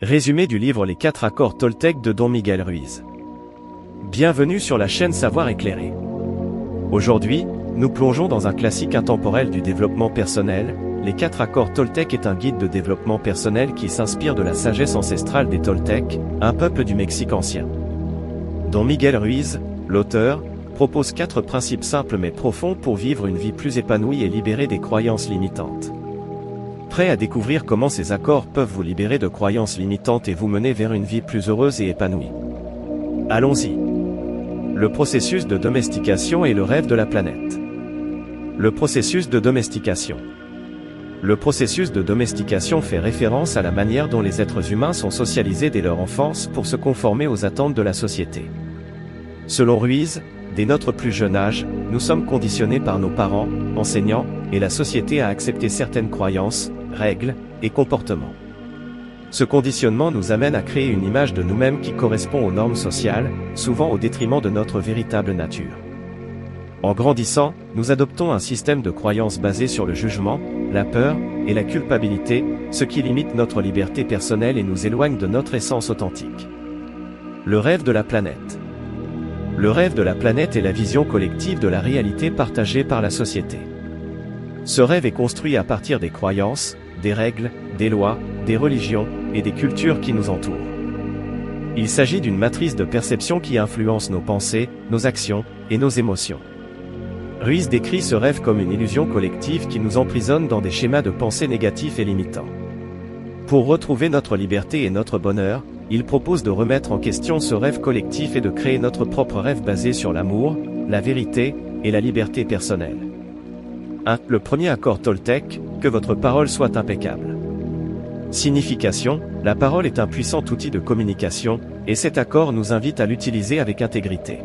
Résumé du livre Les 4 accords Toltec de Don Miguel Ruiz. Bienvenue sur la chaîne Savoir éclairé. Aujourd'hui, nous plongeons dans un classique intemporel du développement personnel. Les 4 accords Toltec est un guide de développement personnel qui s'inspire de la sagesse ancestrale des Toltecs, un peuple du Mexique ancien. Don Miguel Ruiz, l'auteur, propose 4 principes simples mais profonds pour vivre une vie plus épanouie et libérée des croyances limitantes. Prêt à découvrir comment ces accords peuvent vous libérer de croyances limitantes et vous mener vers une vie plus heureuse et épanouie? Allons-y. Le processus de domestication et le rêve de la planète. Le processus de domestication. Le processus de domestication fait référence à la manière dont les êtres humains sont socialisés dès leur enfance pour se conformer aux attentes de la société. Selon Ruiz, dès notre plus jeune âge, nous sommes conditionnés par nos parents, enseignants, et la société à accepter certaines croyances, règles et comportements. Ce conditionnement nous amène à créer une image de nous-mêmes qui correspond aux normes sociales, souvent au détriment de notre véritable nature. En grandissant, nous adoptons un système de croyances basé sur le jugement, la peur et la culpabilité, ce qui limite notre liberté personnelle et nous éloigne de notre essence authentique. Le rêve de la planète. Le rêve de la planète est la vision collective de la réalité partagée par la société. Ce rêve est construit à partir des croyances, des règles, des lois, des religions, et des cultures qui nous entourent. Il s'agit d'une matrice de perception qui influence nos pensées, nos actions, et nos émotions. Ruiz décrit ce rêve comme une illusion collective qui nous emprisonne dans des schémas de pensée négatifs et limitants. Pour retrouver notre liberté et notre bonheur, il propose de remettre en question ce rêve collectif et de créer notre propre rêve basé sur l'amour, la vérité, et la liberté personnelle. 1. Le premier accord Toltec, que votre parole soit impeccable. Signification, la parole est un puissant outil de communication, et cet accord nous invite à l'utiliser avec intégrité.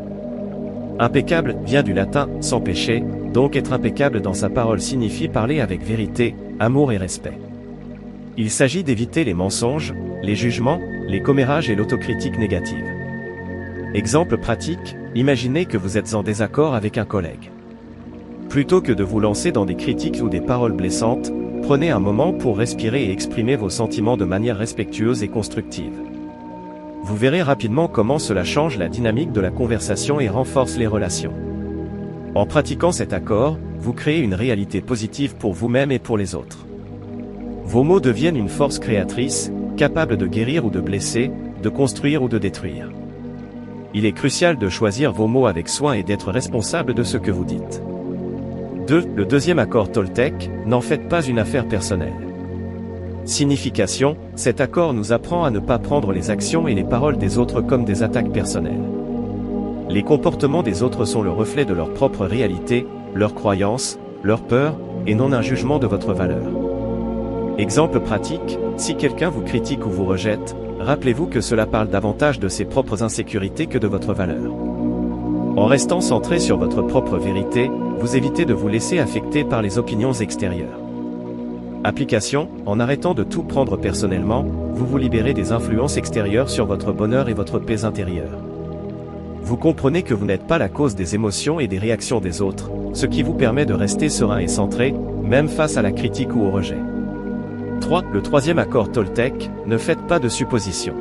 Impeccable vient du latin « sans péché », donc être impeccable dans sa parole signifie parler avec vérité, amour et respect. Il s'agit d'éviter les mensonges, les jugements, les commérages et l'autocritique négative. Exemple pratique, imaginez que vous êtes en désaccord avec un collègue. Plutôt que de vous lancer dans des critiques ou des paroles blessantes, prenez un moment pour respirer et exprimer vos sentiments de manière respectueuse et constructive. Vous verrez rapidement comment cela change la dynamique de la conversation et renforce les relations. En pratiquant cet accord, vous créez une réalité positive pour vous-même et pour les autres. Vos mots deviennent une force créatrice, capable de guérir ou de blesser, de construire ou de détruire. Il est crucial de choisir vos mots avec soin et d'être responsable de ce que vous dites. 2. Le deuxième accord Toltec, n'en faites pas une affaire personnelle. Signification, cet accord nous apprend à ne pas prendre les actions et les paroles des autres comme des attaques personnelles. Les comportements des autres sont le reflet de leur propre réalité, leurs croyances, leurs peurs, et non un jugement de votre valeur. Exemple pratique, si quelqu'un vous critique ou vous rejette, rappelez-vous que cela parle davantage de ses propres insécurités que de votre valeur. En restant centré sur votre propre vérité, vous évitez de vous laisser affecter par les opinions extérieures. Application, en arrêtant de tout prendre personnellement, vous vous libérez des influences extérieures sur votre bonheur et votre paix intérieure. Vous comprenez que vous n'êtes pas la cause des émotions et des réactions des autres, ce qui vous permet de rester serein et centré, même face à la critique ou au rejet. 3. Le troisième accord Toltec, ne faites pas de suppositions.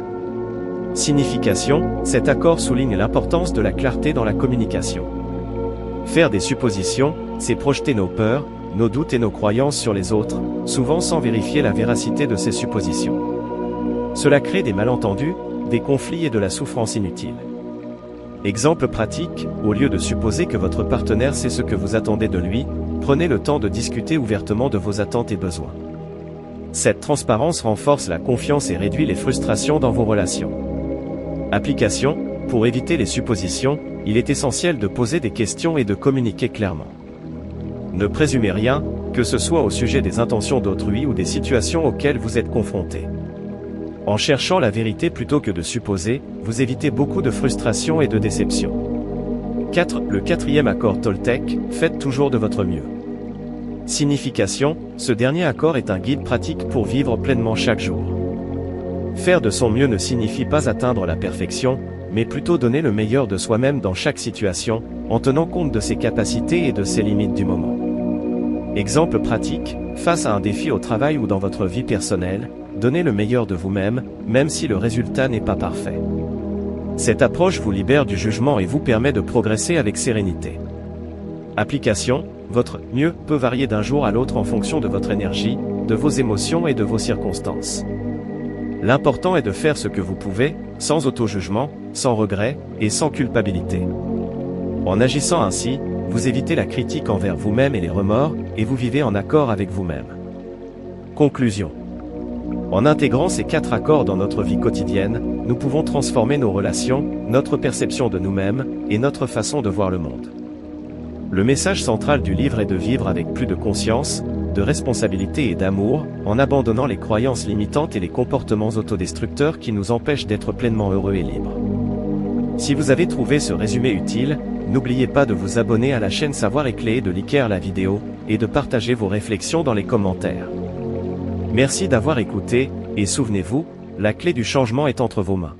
Signification, cet accord souligne l'importance de la clarté dans la communication. Faire des suppositions, c'est projeter nos peurs, nos doutes et nos croyances sur les autres, souvent sans vérifier la véracité de ces suppositions. Cela crée des malentendus, des conflits et de la souffrance inutile. Exemple pratique, au lieu de supposer que votre partenaire sait ce que vous attendez de lui, prenez le temps de discuter ouvertement de vos attentes et besoins. Cette transparence renforce la confiance et réduit les frustrations dans vos relations. Application, pour éviter les suppositions, il est essentiel de poser des questions et de communiquer clairement. Ne présumez rien, que ce soit au sujet des intentions d'autrui ou des situations auxquelles vous êtes confronté. En cherchant la vérité plutôt que de supposer, vous évitez beaucoup de frustration et de déception. 4. Le quatrième accord Toltec, faites toujours de votre mieux. Signification, ce dernier accord est un guide pratique pour vivre pleinement chaque jour. Faire de son mieux ne signifie pas atteindre la perfection, mais plutôt donner le meilleur de soi-même dans chaque situation, en tenant compte de ses capacités et de ses limites du moment. Exemple pratique, face à un défi au travail ou dans votre vie personnelle, donnez le meilleur de vous-même, même si le résultat n'est pas parfait. Cette approche vous libère du jugement et vous permet de progresser avec sérénité. Application, votre mieux peut varier d'un jour à l'autre en fonction de votre énergie, de vos émotions et de vos circonstances. L'important est de faire ce que vous pouvez, sans auto-jugement, sans regret, et sans culpabilité. En agissant ainsi, vous évitez la critique envers vous-même et les remords, et vous vivez en accord avec vous-même. Conclusion. En intégrant ces 4 accords dans notre vie quotidienne, nous pouvons transformer nos relations, notre perception de nous-mêmes, et notre façon de voir le monde. Le message central du livre est de vivre avec plus de conscience, de responsabilité et d'amour, en abandonnant les croyances limitantes et les comportements autodestructeurs qui nous empêchent d'être pleinement heureux et libres. Si vous avez trouvé ce résumé utile, n'oubliez pas de vous abonner à la chaîne Savoir et Clé, de liker la vidéo, et de partager vos réflexions dans les commentaires. Merci d'avoir écouté, et souvenez-vous, la clé du changement est entre vos mains.